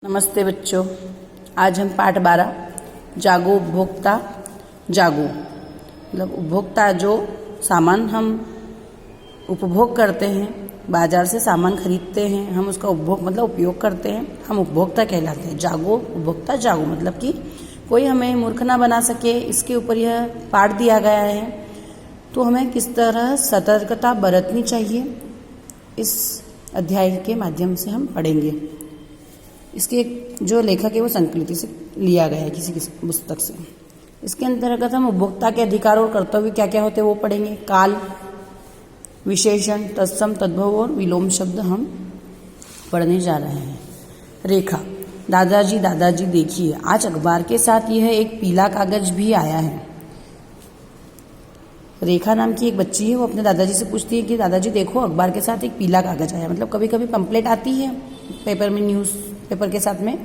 नमस्ते बच्चों। आज हम पाठ 12 जागो उपभोक्ता जागो मतलब उपभोक्ता जो सामान हम उपभोग करते हैं, बाजार से सामान खरीदते हैं, हम उसका उपभोग मतलब उपयोग करते हैं, हम उपभोक्ता कहलाते हैं। जागो उपभोक्ता जागो मतलब कि कोई हमें मूर्ख ना बना सके, इसके ऊपर यह पाठ दिया गया है। तो हमें किस तरह सतर्कता बरतनी चाहिए, इस अध्याय के माध्यम से हम पढ़ेंगे। इसके जो लेखक है वो संकलित से लिया गया है किसी पुस्तक से। इसके अंतर्गत हम उपभोक्ता के अधिकार और कर्तव्य क्या क्या होते हैं वो पढ़ेंगे। काल, विशेषण, तत्सम, तद्भव और विलोम शब्द हम पढ़ने जा रहे हैं। रेखा, दादाजी दादाजी देखिए, आज अखबार के साथ यह एक पीला कागज भी आया है। रेखा नाम की एक बच्ची है, वो अपने दादाजी से पूछती है कि दादाजी देखो, अखबार के साथ एक पीला कागज आया। मतलब कभी कभी पंपलेट आती है पेपर में, न्यूज़ पेपर के साथ में,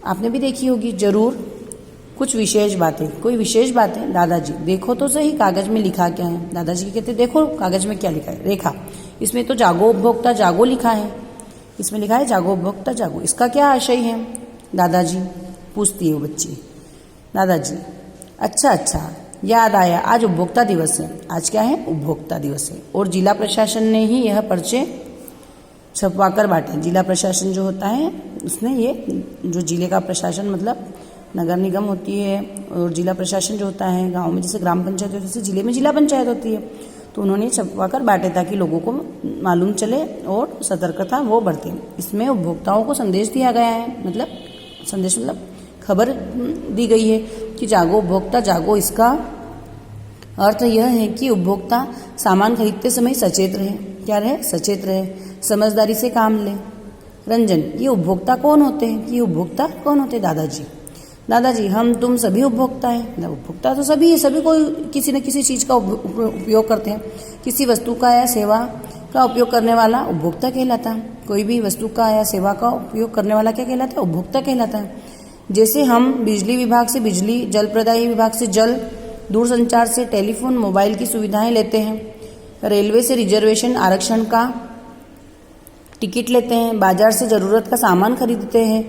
आपने भी देखी होगी जरूर। कुछ विशेष बातें, कोई विशेष बातें। दादाजी देखो तो सही, कागज में लिखा क्या है। दादाजी कहते देखो कागज में क्या लिखा है। रेखा, इसमें तो जागो उपभोक्ता जागो लिखा है, इसमें लिखा है जागो उपभोक्ता जागो, इसका क्या आशय है। दादाजी पूछती है वो बच्ची। दादाजी, अच्छा, याद आया, आज उपभोक्ता दिवस है। आज क्या है? उपभोक्ता दिवस है। और जिला प्रशासन ने ही यह पर्चे छपवाकर बांटे। जिला प्रशासन जो होता है उसने ये, जो जिले का प्रशासन मतलब नगर निगम होती है, और जिला प्रशासन जो होता है गांव में जैसे ग्राम पंचायत होती है, जैसे जिले में जिला पंचायत होती है, तो उन्होंने छपवाकर बांटे ताकि लोगों को मालूम चले और सतर्कता वो बरतें। इसमें उपभोक्ताओं को संदेश दिया गया है, मतलब संदेश मतलब खबर दी गई है कि जागो उपभोक्ता जागो। इसका अर्थ यह है कि उपभोक्ता सामान खरीदते समय सचेत रहे। क्या रहे? सचेत रहे, समझदारी से काम ले। रंजन, ये उपभोक्ता कौन होते हैं? कि उपभोक्ता कौन होते हैं? दादाजी हम तुम सभी उपभोक्ता हैं। उपभोक्ता तो सभी है, सभी कोई किसी न किसी चीज का उपयोग करते हैं। किसी वस्तु का या सेवा का उपयोग करने वाला उपभोक्ता कहलाता है। कोई भी वस्तु का या सेवा का उपयोग करने वाला क्या कहलाता है? उपभोक्ता कहलाता है। जैसे हम बिजली विभाग से बिजली, जल प्रदायी विभाग से जल, दूरसंचार से टेलीफोन मोबाइल की सुविधाएं लेते हैं, रेलवे से रिजर्वेशन आरक्षण का टिकट लेते हैं, बाजार से जरूरत का सामान खरीदते हैं।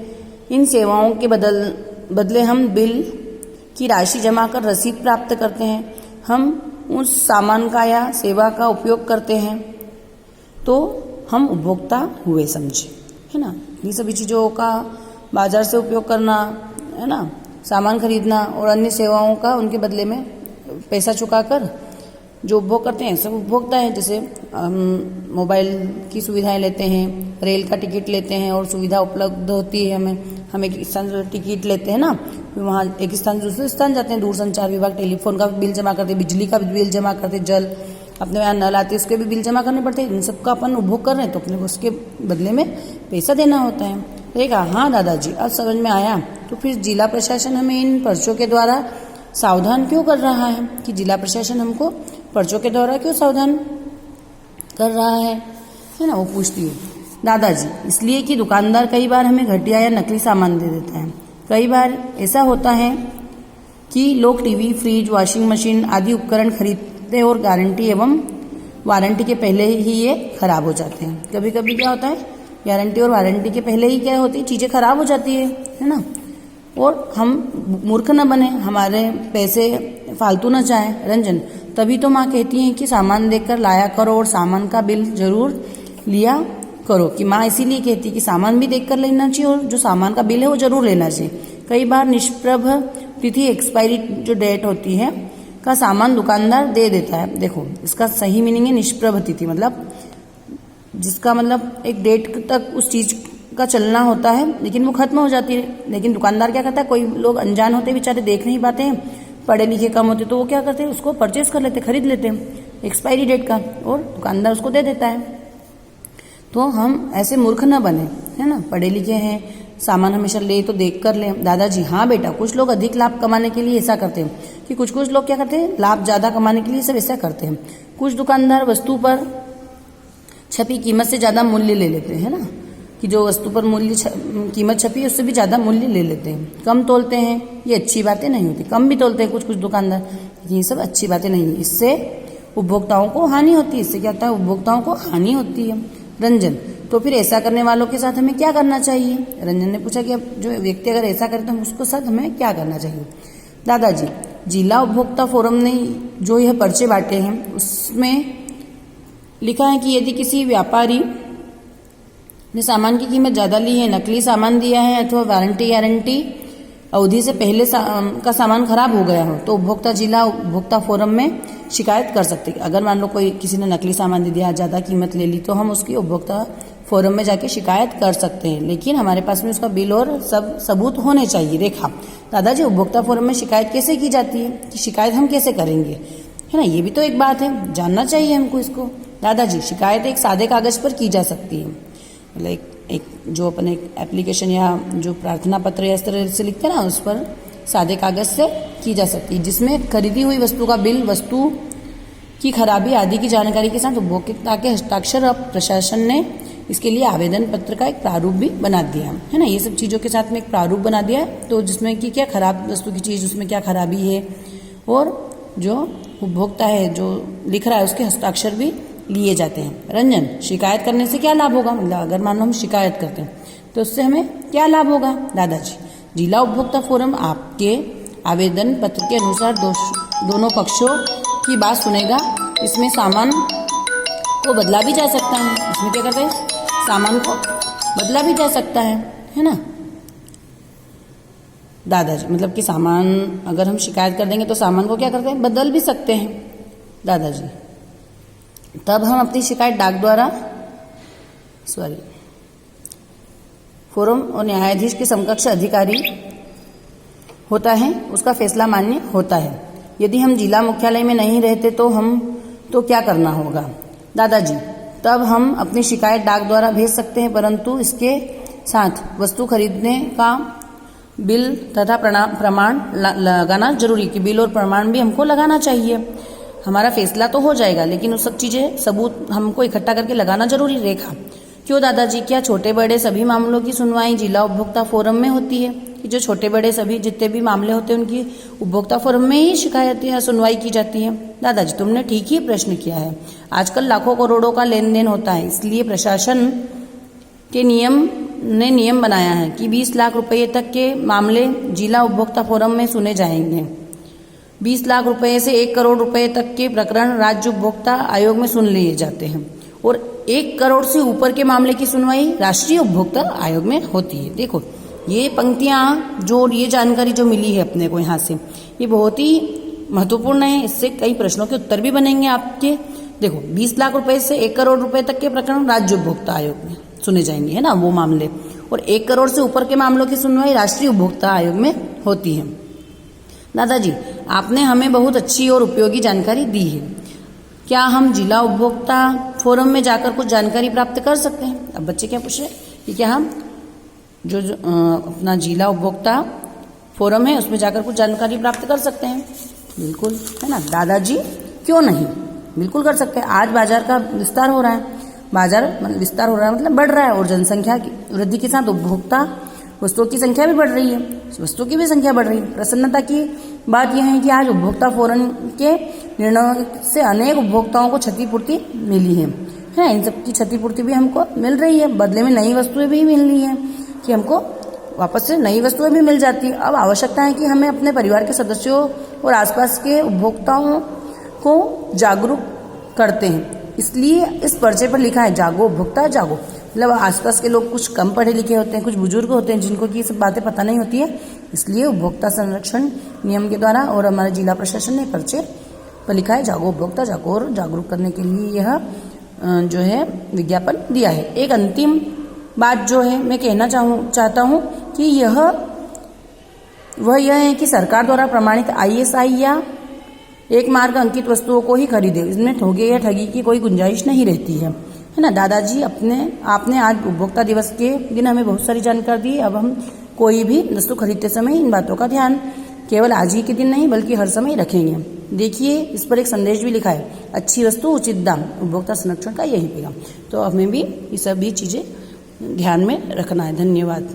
इन सेवाओं के बदले हम बिल की राशि जमा कर रसीद प्राप्त करते हैं। हम उस सामान का या सेवा का उपयोग करते हैं तो हम उपभोक्ता हुए, समझे, है ना। ये सभी चीज़ों का बाजार से उपयोग करना, है ना, सामान खरीदना और अन्य सेवाओं का उनके बदले में पैसा चुकाकर जो उपभोग करते हैं सब उपभोक्ता है। जैसे मोबाइल की सुविधाएं लेते हैं, रेल का टिकट लेते हैं और सुविधा उपलब्ध होती है हम एक स्थान से टिकट लेते हैं ना, फिर वहाँ एक स्थान से दूसरे स्थान जाते हैं। दूरसंचार विभाग टेलीफोन का बिल जमा करते, बिजली का बिल जमा करते, जल अपने यहाँ नल आते उसके भी बिल जमा करने पड़ते हैं। इन सबका अपन उपभोग कर रहे हैं तो अपने को उसके बदले में पैसा देना होता है। देखा, हाँ दादाजी अब समझ में आया। तो फिर जिला प्रशासन हमें इन पर्चों के द्वारा सावधान क्यों कर रहा है, कि जिला प्रशासन हमको पर्चों के द्वारा क्यों सावधान कर रहा है ना, वो पूछती है। दादाजी, इसलिए कि दुकानदार कई बार हमें घटिया या नकली सामान दे देता है। कई बार ऐसा होता है कि लोग टीवी, फ्रिज, वॉशिंग मशीन आदि उपकरण खरीदते और गारंटी एवं वारंटी के पहले ही ये खराब हो जाते हैं। कभी कभी क्या होता है, गारंटी और वारंटी के पहले ही क्या होती है, चीज़ें खराब हो जाती है ना। और हम मूर्ख न बने, हमारे पैसे फालतू न जाए। रंजन, तभी तो माँ कहती है कि सामान देखकर लाया करो और सामान का बिल जरूर लिया करो। कि माँ इसीलिए कहती है कि सामान भी देखकर लेना चाहिए और जो सामान का बिल है वो जरूर लेना चाहिए। कई बार निष्प्रभ तिथि, एक्सपायरी जो डेट होती है का सामान दुकानदार दे देता है। देखो, इसका सही मीनिंग है निष्प्रभ तिथि, मतलब जिसका मतलब एक डेट तक उस चीज का चलना होता है लेकिन वो खत्म हो जाती है। लेकिन दुकानदार क्या करता है, कोई लोग अनजान होते बेचारे, देख नहीं पाते हैं, पढ़े लिखे कम होते, तो वो क्या करते हैं, उसको परचेज कर लेते, खरीद लेते हैं एक्सपायरी डेट का, और दुकानदार उसको दे देता है। तो हम ऐसे मूर्ख न बने, है ना, पढ़े लिखे हैं, सामान हमेशा ले तो देख कर ले। दादाजी, हाँ बेटा, कुछ लोग अधिक लाभ कमाने के लिए ऐसा करते हैं, कि कुछ लोग क्या करते हैं, लाभ ज्यादा कमाने के लिए सब ऐसा करते हैं। कुछ दुकानदार वस्तु पर छपी कीमत से ज्यादा मूल्य ले लेते हैं, है ना, कि जो वस्तु पर कीमत छपी है उससे भी ज्यादा मूल्य ले लेते हैं। कम तोलते हैं, ये अच्छी बातें नहीं होती। कम भी तोलते हैं कुछ दुकानदार, ये सब अच्छी बातें नहीं है। इससे उपभोक्ताओं को हानि होती है। इससे क्या होता है, उपभोक्ताओं को हानि होती है। रंजन, तो फिर ऐसा करने वालों के साथ हमें क्या करना चाहिए? रंजन ने पूछा कि अब जो व्यक्ति अगर ऐसा करे तो हम उसको साथ हमें क्या करना चाहिए? दादाजी, जिला उपभोक्ता फोरम ने जो यह पर्चे बांटे हैं उसमें लिखा है कि यदि किसी व्यापारी ने सामान की कीमत ज़्यादा ली है, नकली सामान दिया है अथवा वारंटी गारंटी अवधि से पहले का सामान खराब हो गया हो तो उपभोक्ता जिला उपभोक्ता फोरम में शिकायत कर सकते हैं। अगर मान लो कोई किसी ने नकली सामान दे दिया, ज़्यादा कीमत ले ली, तो हम उसकी उपभोक्ता फोरम में जाके शिकायत कर सकते हैं, लेकिन हमारे पास में उसका बिल और सब सबूत होने चाहिए। रेखा, दादाजी उपभोक्ता फोरम में शिकायत कैसे की जाती है? कि शिकायत हम कैसे करेंगे, है ना, ये भी तो एक बात है, जानना चाहिए हमको इसको। दादाजी, शिकायत एक सादे कागज पर की जा सकती है, मतलब एक जो अपन एक एप्लीकेशन या जो प्रार्थना पत्र या इस तरह से लिखते हैं ना, उस पर सादे कागज से की जा सकती है, जिसमें खरीदी हुई वस्तु का बिल, वस्तु की खराबी आदि की जानकारी के साथ उपभोक्ता के हस्ताक्षर। अब प्रशासन ने इसके लिए आवेदन पत्र का एक प्रारूप भी बना दिया है ना, ये सब चीज़ों के साथ में एक प्रारूप बना दिया है, तो जिसमें कि क्या खराब वस्तु की चीज़, उसमें क्या खराबी है, और जो उपभोक्ता है जो लिख रहा है उसके हस्ताक्षर भी लिए जाते हैं। रंजन, शिकायत करने से क्या लाभ होगा? मतलब अगर मान लो हम शिकायत करते हैं तो उससे हमें क्या लाभ होगा? दादाजी, जिला उपभोक्ता फोरम आपके आवेदन पत्र के अनुसार दोनों पक्षों की बात सुनेगा। इसमें सामान को बदला भी जा सकता है, इसमें क्या करते हैं, सामान को बदला भी जा सकता है ना। दादाजी, मतलब कि सामान अगर हम शिकायत कर देंगे तो सामान को क्या करते हैं, बदल भी सकते हैं। दादाजी, तब हम अपनी शिकायत डाक द्वारा फोरम और न्यायाधीश के समकक्ष अधिकारी होता है, उसका फैसला मान्य होता है। यदि हम जिला मुख्यालय में नहीं रहते तो क्या करना होगा? दादाजी, तब हम अपनी शिकायत डाक द्वारा भेज सकते हैं, परंतु इसके साथ वस्तु खरीदने का बिल तथा प्रमाण लगाना जरूरी, कि बिल और प्रमाण भी हमको लगाना चाहिए। हमारा फैसला तो हो जाएगा, लेकिन उस सब चीज़ें सबूत हमको इकट्ठा करके लगाना जरूरी। रेखा, क्यों दादाजी, क्या छोटे बड़े सभी मामलों की सुनवाई जिला उपभोक्ता फोरम में होती है? कि जो छोटे बड़े सभी जितने भी मामले होते हैं उनकी उपभोक्ता फोरम में ही शिकायत या सुनवाई की जाती है। दादाजी, तुमने ठीक ही प्रश्न किया है। आजकल लाखों करोड़ों का लेन देन होता है, इसलिए प्रशासन के नियम बनाया है कि 20 लाख रुपये तक के मामले जिला उपभोक्ता फोरम में सुने जाएंगे। 20 लाख रुपए से 1 करोड़ रुपए तक के प्रकरण राज्य उपभोक्ता आयोग में सुन लिए जाते हैं, और 1 करोड़ से ऊपर के मामले की सुनवाई राष्ट्रीय उपभोक्ता आयोग में होती है। देखो, ये पंक्तियां जो ये जानकारी जो मिली है अपने को यहाँ से, ये बहुत ही महत्वपूर्ण है। इससे कई प्रश्नों के उत्तर भी बनेंगे आपके। देखो, 20 लाख रुपए से 1 करोड़ रुपए तक के प्रकरण राज्य उपभोक्ता आयोग में सुने जाएंगे, है ना, वो मामले, और 1 करोड़ से ऊपर के मामलों की सुनवाई राष्ट्रीय उपभोक्ता आयोग में होती है। दादाजी, आपने हमें बहुत अच्छी और उपयोगी जानकारी दी है। क्या हम जिला उपभोक्ता फोरम में जाकर कुछ जानकारी प्राप्त कर सकते हैं? अब बच्चे क्या पूछ रहे हैं कि क्या हम जो अपना जिला उपभोक्ता फोरम है उसमें जाकर कुछ जानकारी प्राप्त कर सकते हैं? बिल्कुल, है ना। दादाजी, क्यों नहीं, बिल्कुल कर सकते हैं। आज बाजार का विस्तार हो रहा है, विस्तार हो रहा है मतलब बढ़ रहा है, और जनसंख्या की वृद्धि के साथ उपभोक्ता वस्तुओं की संख्या भी बढ़ रही है, वस्तुओं की भी संख्या बढ़ रही है। प्रसन्नता की बात यह है कि आज उपभोक्ता फोरम के निर्णयों से अनेक उपभोक्ताओं को क्षतिपूर्ति मिली है। इन सब की क्षतिपूर्ति भी हमको मिल रही है, बदले में नई वस्तुएं भी मिल रही हैं कि हमको वापस से नई वस्तुएं भी मिल जाती है। अब आवश्यकता है कि हमें अपने परिवार के सदस्यों और आसपास के उपभोक्ताओं को जागरूक करते हैं, इसलिए इस पर्चे पर लिखा है जागो उपभोक्ता जागो। मतलब आसपास के लोग कुछ कम पढ़े लिखे होते हैं, कुछ बुजुर्ग होते हैं जिनको कि ये सब बातें पता नहीं होती है, इसलिए उपभोक्ता संरक्षण नियम के द्वारा और हमारे जिला प्रशासन ने पर्चे पर लिखा है जागो उपभोक्ता जागो, और जागरूक करने के लिए यह जो है विज्ञापन दिया है। एक अंतिम बात जो है मैं कहना चाहता हूँ कि यह है कि सरकार द्वारा प्रमाणित ISI या एक मार्क अंकित वस्तुओं को ही खरीदे, इसमें ठोगे या ठगी की कोई गुंजाइश नहीं रहती है ना। दादाजी, आपने आज उपभोक्ता दिवस के दिन हमें बहुत सारी जानकारी दी। अब हम कोई भी वस्तु खरीदते समय इन बातों का ध्यान केवल आज ही के दिन नहीं बल्कि हर समय रखेंगे। देखिए, इस पर एक संदेश भी लिखा है, अच्छी वस्तु उचित दाम, उपभोक्ता संरक्षण का यही पैगाम। तो हमें भी ये सभी चीज़ें ध्यान में रखना है। धन्यवाद।